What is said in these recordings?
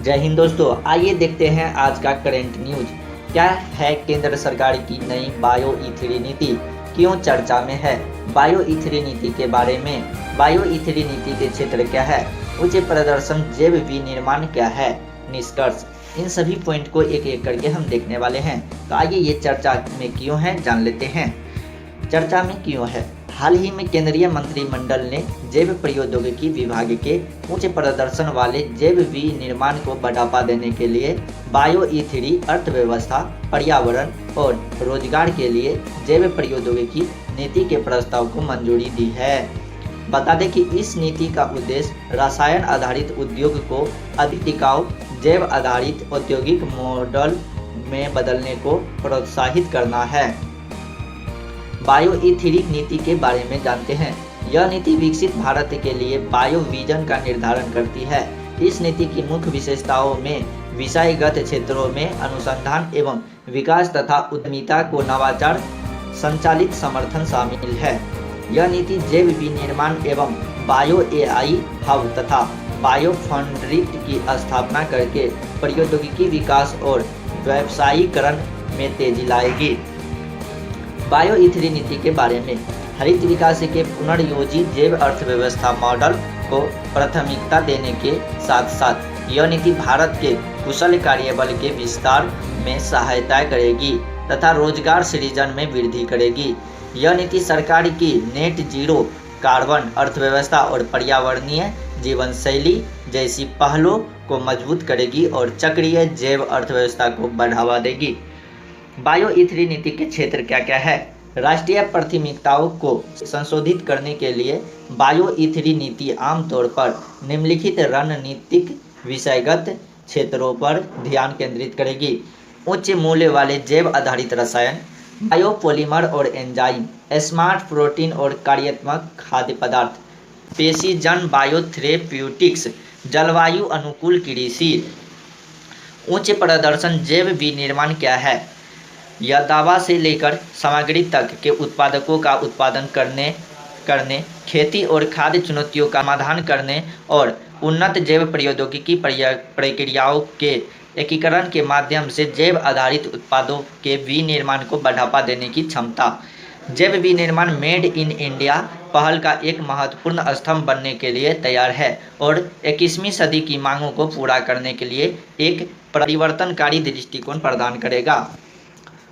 जय हिंद दोस्तों, आइए देखते हैं आज का करंट न्यूज। क्या है केंद्र सरकार की नई बायो ई3 नीति, क्यों चर्चा में है? बायो ई3 नीति के बारे में। बायो ई3 नीति के क्षेत्र क्या है? उच्च प्रदर्शन जैव विनिर्माण क्या है? निष्कर्ष। इन सभी पॉइंट को एक एक करके हम देखने वाले हैं। तो आइए ये चर्चा में क्यों है जान लेते हैं। चर्चा में क्यों है? हाल ही में केंद्रीय मंत्रिमंडल ने जैव प्रौद्योगिकी विभाग के उच्च प्रदर्शन वाले जैव विनिर्माण को बढ़ावा देने के लिए बायो ई3 अर्थव्यवस्था, पर्यावरण और रोजगार के लिए जैव प्रौद्योगिकी नीति के प्रस्ताव को मंजूरी दी है। बता दें कि इस नीति का उद्देश्य रसायन आधारित उद्योग को अधिक टिकाऊ जैव आधारित औद्योगिक मॉडल में बदलने को प्रोत्साहित करना है। बायो ई3 नीति के बारे में जानते हैं। यह नीति विकसित भारत के लिए बायो विजन का निर्धारण करती है। इस नीति की मुख्य विशेषताओं में विषयगत क्षेत्रों में अनुसंधान एवं विकास तथा उद्यमिता को नवाचार संचालित समर्थन शामिल है। यह नीति जैव विनिर्माण एवं बायो एआई हब तथा बायो फंड्री की स्थापना करके प्रौद्योगिकी विकास और व्यवसायीकरण में तेजी लाएगी। बायो ई3 नीति के बारे में। हरित विकास के पुनर्योजित जैव अर्थव्यवस्था मॉडल को प्राथमिकता देने के साथ साथ यह नीति भारत के कुशल कार्यबल के विस्तार में सहायता करेगी तथा रोजगार सृजन में वृद्धि करेगी। यह नीति सरकार की नेट जीरो कार्बन अर्थव्यवस्था और पर्यावरणीय जीवन शैली जैसी पहलों को मजबूत करेगी और चक्रीय जैव अर्थव्यवस्था को बढ़ावा देगी। बायो ई3 नीति के क्षेत्र क्या क्या है? राष्ट्रीय प्राथमिकताओं को संशोधित करने के लिए बायो ई3 नीति आमतौर पर निम्नलिखित रणनीतिक विषयगत क्षेत्रों पर ध्यान केंद्रित करेगी। उच्च मूल्य वाले जैव आधारित रसायन, बायोपॉलिमर और एंजाइम, स्मार्ट प्रोटीन और कार्यात्मक खाद्य पदार्थ, पेशीजन्य बायोथेरेप्यूटिक्स, जलवायु अनुकूल कृषि। उच्च प्रदर्शन जैव विनिर्माण क्या है? यह दवा से लेकर सामग्री तक के उत्पादकों का उत्पादन करने, खेती और खाद्य चुनौतियों का समाधान करने और उन्नत जैव प्रौद्योगिकी प्रक्रियाओं के एकीकरण के माध्यम से जैव आधारित उत्पादों के विनिर्माण को बढ़ावा देने की क्षमता। जैव विनिर्माण मेड इन इंडिया पहल का एक महत्वपूर्ण स्तंभ बनने के लिए तैयार है और 21वीं सदी की मांगों को पूरा करने के लिए एक परिवर्तनकारी दृष्टिकोण प्रदान करेगा।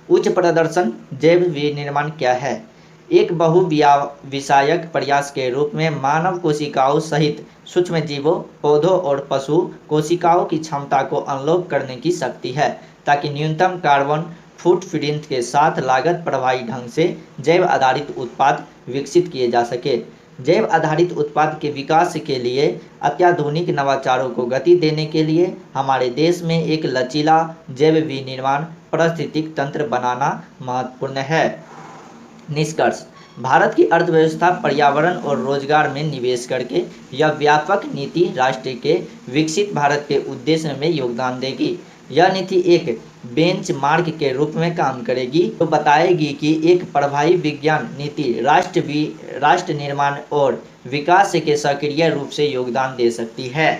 उच्च प्रदर्शन जैव विनिर्माण क्या है? एक बहुविषयक प्रयास के रूप में मानव कोशिकाओं सहित सूक्ष्म जीवों, पौधों और पशु कोशिकाओं की क्षमता को अनलॉक करने की शक्ति है ताकि न्यूनतम कार्बन फुटप्रिंट के साथ लागत प्रभावी ढंग से जैव आधारित उत्पाद विकसित किए जा सके। जैव आधारित उत्पाद के विकास के लिए अत्याधुनिक नवाचारों को गति देने के लिए हमारे देश में एक लचीला जैव विनिर्माण पारिस्थितिक तंत्र बनाना महत्वपूर्ण है। निष्कर्ष। भारत की अर्थव्यवस्था, पर्यावरण और रोजगार में निवेश करके यह व्यापक नीति राष्ट्र के विकसित भारत के उद्देश्य में योगदान देगी। यह नीति एक बेंचमार्क के रूप में काम करेगी तो बताएगी कि एक प्रभावी विज्ञान नीति राष्ट्र निर्माण और विकास के सक्रिय रूप से योगदान दे सकती है।